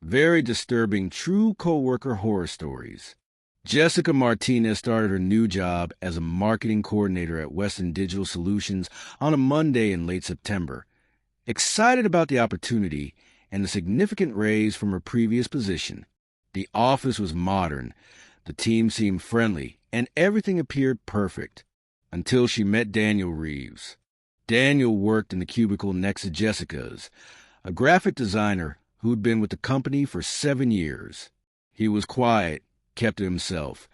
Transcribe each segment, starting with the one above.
Very disturbing true coworker horror stories. Jessica Martinez started her new job as a marketing coordinator at Western Digital Solutions on a Monday in late September. Excited about the opportunity and the significant raise from her previous position. The office was modern, the team seemed friendly, and everything appeared perfect. Until she met Daniel Reeves. Daniel worked in the cubicle next to Jessica's, a graphic designer who'd been with the company for 7 years. He was quiet, kept to himself,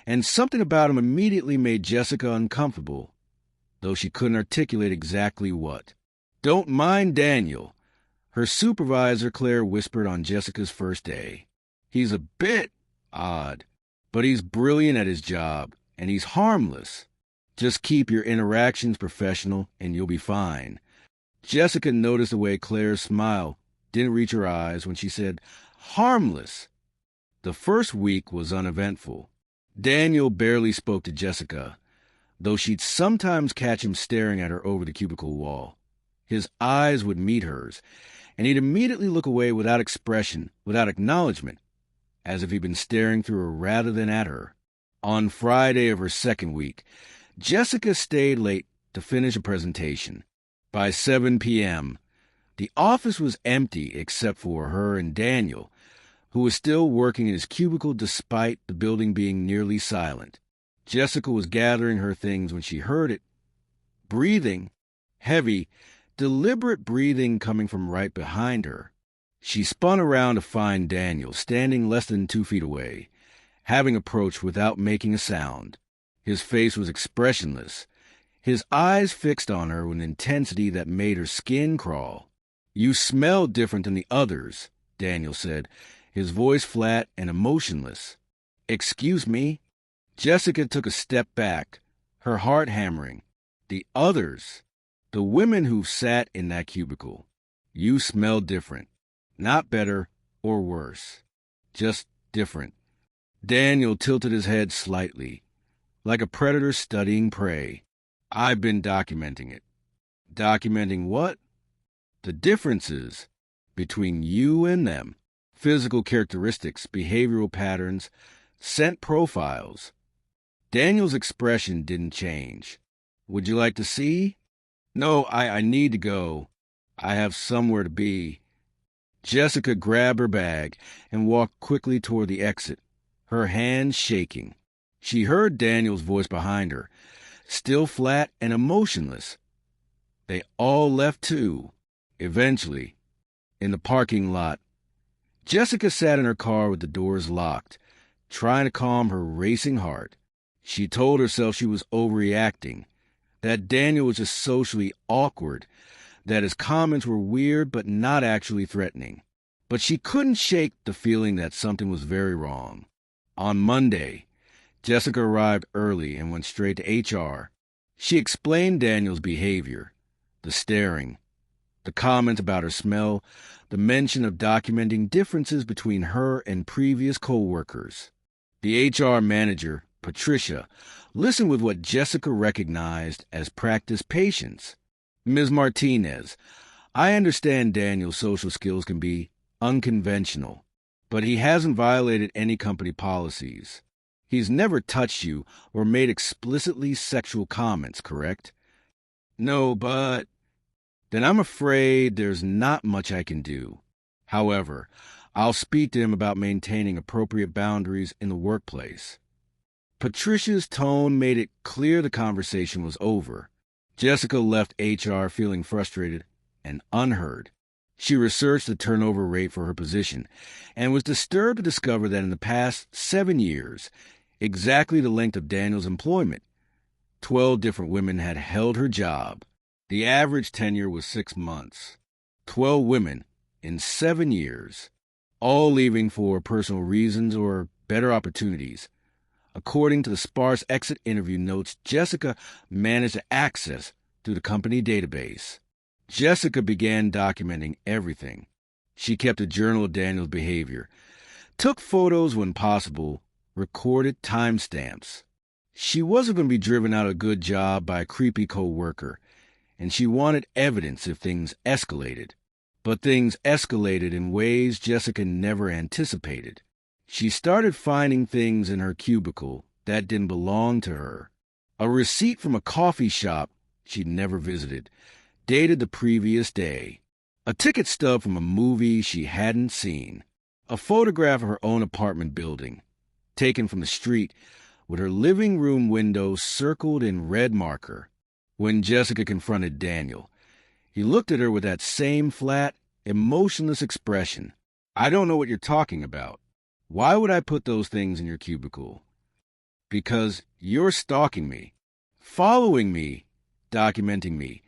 and something about him immediately made Jessica uncomfortable, though she couldn't articulate exactly what. "Don't mind Daniel," her supervisor Claire whispered on Jessica's first day. "He's a bit odd, but he's brilliant at his job, and he's harmless. Just keep your interactions professional, and you'll be fine." Jessica noticed the way Claire's smile didn't reach her eyes when she said, "harmless." The first week was uneventful. Daniel barely spoke to Jessica, though she'd sometimes catch him staring at her over the cubicle wall. His eyes would meet hers, and he'd immediately look away without expression, without acknowledgement, as if he'd been staring through her rather than at her. On Friday of her second week, Jessica stayed late to finish a presentation. By 7 p.m., the office was empty except for her and Daniel, who was still working in his cubicle despite the building being nearly silent. Jessica was gathering her things when she heard it. Breathing, heavy, deliberate breathing coming from right behind her. She spun around to find Daniel standing less than 2 feet away, having approached without making a sound. His face was expressionless, his eyes fixed on her with an intensity that made her skin crawl. "You smell different than the others," Daniel said, his voice flat and emotionless. "Excuse me?" Jessica took a step back, her heart hammering. "The others. The women who sat in that cubicle. You smell different. Not better or worse. Just different." Daniel tilted his head slightly, like a predator studying prey. "I've been documenting it." "Documenting what?" "The differences between you and them. Physical characteristics, behavioral patterns, scent profiles." Daniel's expression didn't change. "Would you like to see?" "No, I need to go. I have somewhere to be." Jessica grabbed her bag and walked quickly toward the exit, her hands shaking. She heard Daniel's voice behind her, still flat and emotionless. They all left too, eventually, in the parking lot. Jessica sat in her car with the doors locked, trying to calm her racing heart. She told herself she was overreacting, that Daniel was just socially awkward, that his comments were weird but not actually threatening. But she couldn't shake the feeling that something was very wrong. On Monday, Jessica arrived early and went straight to HR. She explained Daniel's behavior, the staring, the comments about her smell, the mention of documenting differences between her and previous coworkers. The HR manager, Patricia, listened with what Jessica recognized as practiced patience. "Ms. Martinez, I understand Daniel's social skills can be unconventional, but he hasn't violated any company policies. He's never touched you or made explicitly sexual comments, correct?" "No, but..." "Then I'm afraid there's not much I can do. However, I'll speak to him about maintaining appropriate boundaries in the workplace." Patricia's tone made it clear the conversation was over. Jessica left HR feeling frustrated and unheard. She researched the turnover rate for her position and was disturbed to discover that in the past 7 years, exactly the length of Daniel's employment, 12 different women had held her job. The average tenure was 6 months. 12 women in 7 years, all leaving for personal reasons or better opportunities. According to the sparse exit interview notes Jessica managed to access through the company database. Jessica began documenting everything. She kept a journal of Daniel's behavior, took photos when possible, recorded timestamps. She wasn't going to be driven out of a good job by a creepy coworker, and she wanted evidence if things escalated. But things escalated in ways Jessica never anticipated. She started finding things in her cubicle that didn't belong to her. A receipt from a coffee shop she'd never visited, dated the previous day. A ticket stub from a movie she hadn't seen. A photograph of her own apartment building, taken from the street, with her living room window circled in red marker. When Jessica confronted Daniel, he looked at her with that same flat, emotionless expression. "I don't know what you're talking about. Why would I put those things in your cubicle?" "Because you're stalking me, following me, documenting me,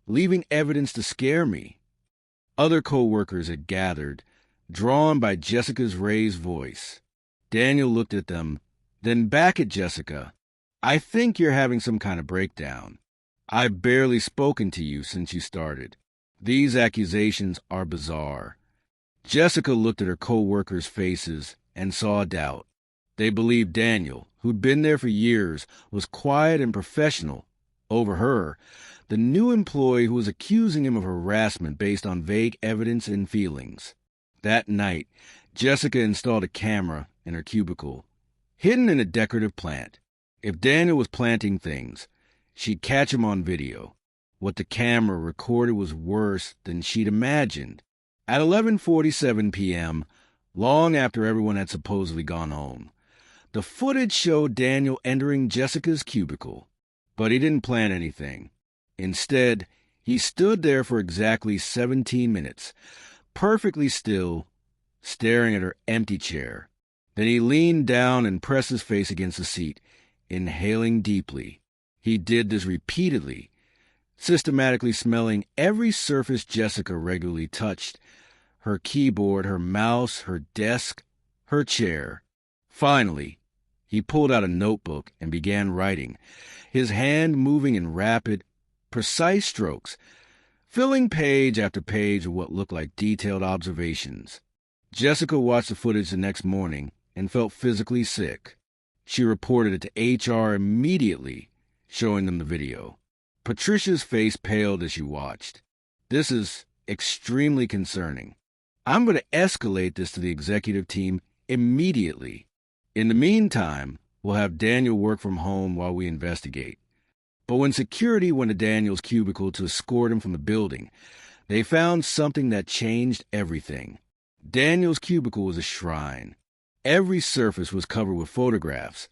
leaving evidence to scare me." Other co-workers had gathered, drawn by Jessica's raised voice. Daniel looked at them, then back at Jessica. "I think you're having some kind of breakdown. I've barely spoken to you since you started. These accusations are bizarre." Jessica looked at her co-workers' faces and saw doubt. They believed Daniel, who'd been there for years, was quiet and professional. Over her, the new employee who was accusing him of harassment based on vague evidence and feelings. That night, Jessica installed a camera in her cubicle, hidden in a decorative plant. If Daniel was planting things, she'd catch him on video. What the camera recorded was worse than she'd imagined. At 11:47 p.m., long after everyone had supposedly gone home, the footage showed Daniel entering Jessica's cubicle. But he didn't plant anything. Instead, he stood there for exactly 17 minutes, perfectly still, staring at her empty chair. Then he leaned down and pressed his face against the seat, inhaling deeply. He did this repeatedly, systematically smelling every surface Jessica regularly touched: her keyboard, her mouse, her desk, her chair. Finally, he pulled out a notebook and began writing, his hand moving in rapid, precise strokes, filling page after page with what looked like detailed observations. Jessica watched the footage the next morning and felt physically sick. She reported it to HR immediately, showing them the video. Patricia's face paled as she watched. "This is extremely concerning. I'm going to escalate this to the executive team immediately. In the meantime, we'll have Daniel work from home while we investigate." But when security went to Daniel's cubicle to escort him from the building, they found something that changed everything. Daniel's cubicle was a shrine. Every surface was covered with photographs,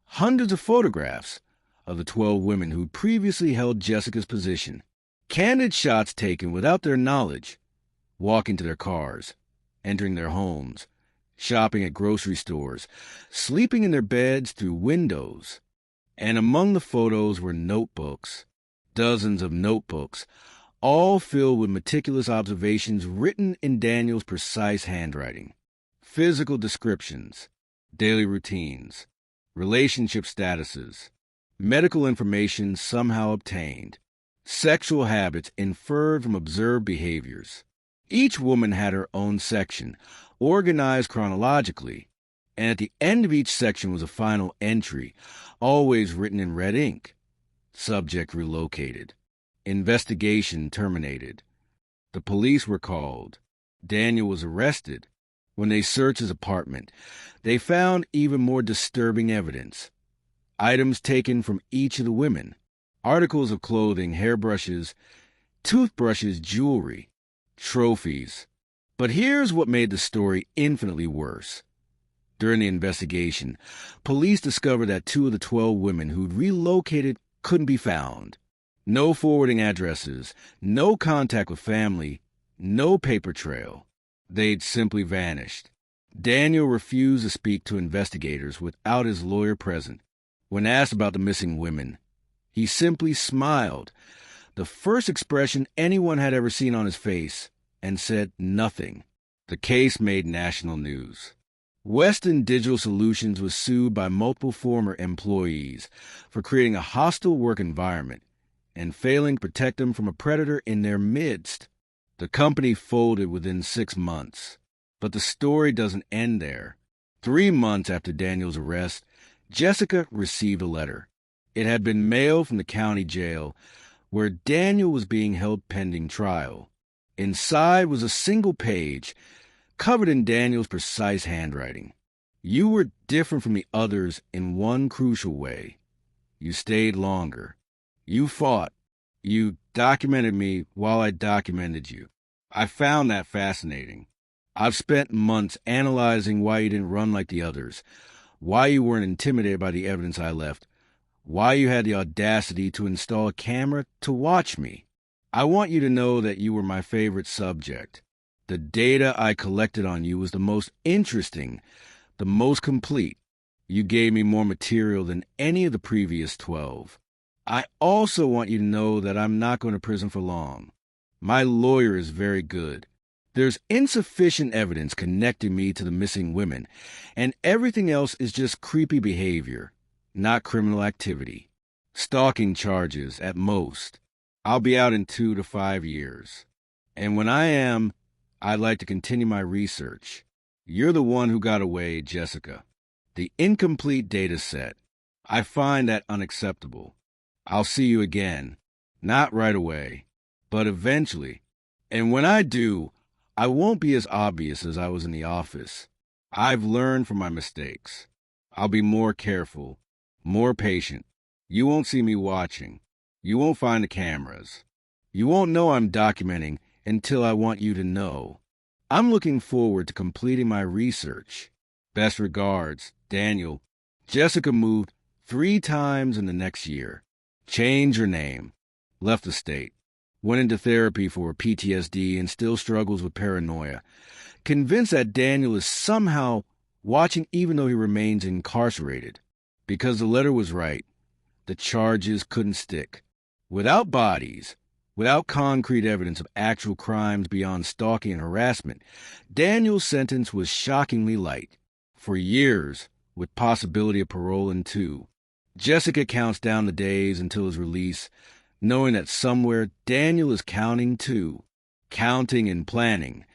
hundreds of photographs, of the 12 women who'd previously held Jessica's position. Candid shots taken without their knowledge, walking to their cars, entering their homes, shopping at grocery stores, sleeping in their beds through windows. And among the photos were notebooks, dozens of notebooks, all filled with meticulous observations written in Daniel's precise handwriting. Physical descriptions, daily routines, relationship statuses, medical information somehow obtained, sexual habits inferred from observed behaviors. Each woman had her own section, organized chronologically, and at the end of each section was a final entry, always written in red ink. Subject relocated. Investigation terminated. The police were called. Daniel was arrested. When they searched his apartment, they found even more disturbing evidence. Items taken from each of the women. Articles of clothing, hairbrushes, toothbrushes, jewelry, trophies. But here's what made the story infinitely worse. During the investigation, police discovered that 2 of the 12 women who'd relocated couldn't be found. No forwarding addresses, no contact with family, no paper trail. They'd simply vanished. Daniel refused to speak to investigators without his lawyer present. When asked about the missing women, he simply smiled, the first expression anyone had ever seen on his face, and said nothing. The case made national news. Western Digital Solutions was sued by multiple former employees for creating a hostile work environment and failing to protect them from a predator in their midst. The company folded within 6 months. But the story doesn't end there. 3 months after Daniel's arrest, Jessica received a letter. It had been mailed from the county jail, where Daniel was being held pending trial. Inside was a single page, covered in Daniel's precise handwriting. You were different from the others in one crucial way. You stayed longer. You fought. You documented me while I documented you. I found that fascinating. I've spent months analyzing why you didn't run like the others, why you weren't intimidated by the evidence I left, why you had the audacity to install a camera to watch me. I want you to know that you were my favorite subject. The data I collected on you was the most interesting, the most complete. You gave me more material than any of the previous 12. I also want you to know that I'm not going to prison for long. My lawyer is very good. There's insufficient evidence connecting me to the missing women, and everything else is just creepy behavior, not criminal activity. Stalking charges at most. I'll be out in 2 to 5 years. And when I am, I'd like to continue my research. You're the one who got away, Jessica. The incomplete data set. I find that unacceptable. I'll see you again. Not right away, but eventually. And when I do, I won't be as obvious as I was in the office. I've learned from my mistakes. I'll be more careful, more patient. You won't see me watching. You won't find the cameras. You won't know I'm documenting until I want you to know. I'm looking forward to completing my research. Best regards, Daniel. Jessica moved 3 times in the next year. Changed her name. Left the state. Went into therapy for PTSD and still struggles with paranoia. Convinced that Daniel is somehow watching even though he remains incarcerated. Because the letter was right. The charges couldn't stick. Without bodies, without concrete evidence of actual crimes beyond stalking and harassment, Daniel's sentence was shockingly light. For years, with possibility of parole in 2. Jessica counts down the days until his release, knowing that somewhere Daniel is counting too. Counting and planning,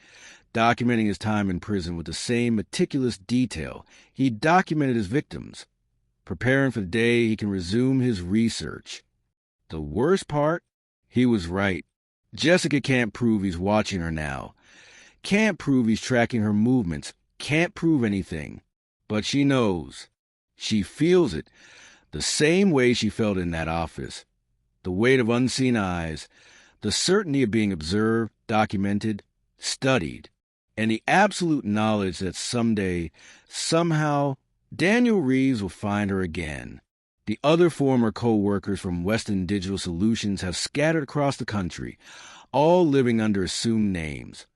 documenting his time in prison with the same meticulous detail he documented his victims, preparing for the day he can resume his research. The worst part? He was right. Jessica can't prove he's watching her now. Can't prove he's tracking her movements. Can't prove anything. But she knows. She feels it. The same way she felt in that office. The weight of unseen eyes. The certainty of being observed, documented, studied. And the absolute knowledge that someday, somehow, Daniel Reeves will find her again. The other former co-workers from Western Digital Solutions have scattered across the country, all living under assumed names,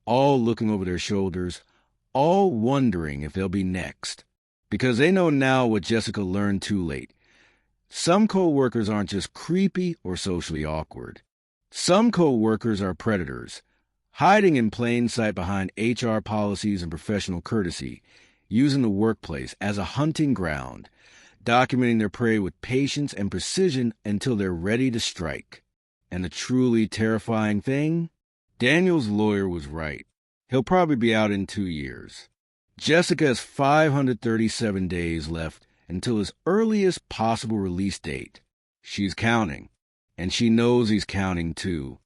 all looking over their shoulders, all wondering if they'll be next. Because they know now what Jessica learned too late. Some co-workers aren't just creepy or socially awkward. Some co-workers are predators, hiding in plain sight behind HR policies and professional courtesy, using the workplace as a hunting ground, documenting their prey with patience and precision until they're ready to strike. And the truly terrifying thing? Daniel's lawyer was right. He'll probably be out in 2 years. Jessica has 537 days left until his earliest possible release date. She's counting, and she knows he's counting too.